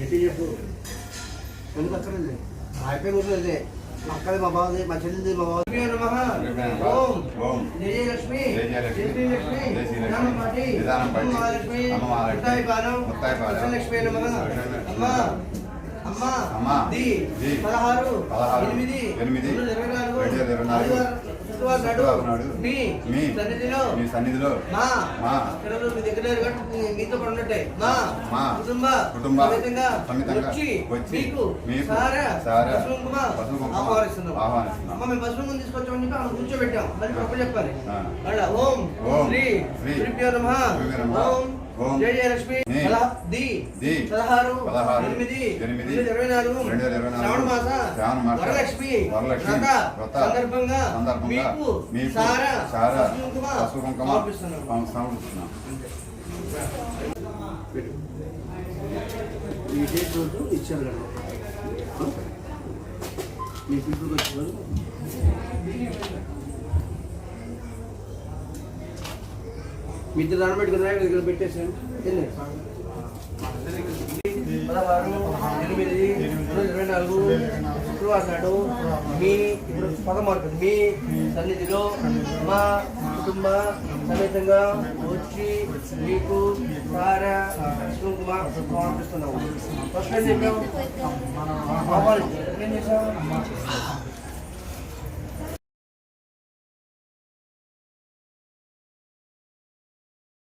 ఎట్టి చెప్పు ఎందుకు అక్కర్లేదు అయిపోయి కూర్చోలేదు అక్కడ మా బాబు మా చెల్లింది మా బాబు ఓం జయ లక్ష్మి జయ లక్ష్మి నిదానం పాటి మహాలక్ష్మి ముత్తాయి పాదం లక్ష్మి నమః అమ్మా అమ్మా అమ్మా ది 16 8 2024 మీ సన్నిధిలో మా మీ దగ్గర మీతో పడినట్టే మా కుటుంబ వచ్చి మీకు ఆహ్వానిస్తున్నాం అమ్మ మేము పసుపు కుంకుమ తీసుకొచ్చామని చెప్పి ఆమె కూర్చోబెట్టాం మరి గొప్ప చెప్పాలి ఓం శ్రీ శ్రీభ్యో నమః ఓం జయ జయ లక్ష్మి 16 8 2024 శ్రావణ మాస వరలక్ష్మి వ్రత సందర్భంగా మీకు సారా పసుపు కుంకుమ సమర్పిస్తున్నాం. ఈ డేట్ రోజు ఇచ్చారు మీ పీపుల్కి వచ్చారు మీ ఇద్దరు దాన్ని పెట్టుకున్నా ఇక్కడ పెట్టేసాను 16/8/2024 శుక్రవారం నాడు మీ ఇప్పుడు పదమార్గం మీ సన్నిధిలో మా కుటుంబ సమేతంగా వచ్చి మీకు సారా కుంకుమ సమర్పిస్తున్నాము. ఫస్ట్ ఏం చెప్పాము ఏం చేసాము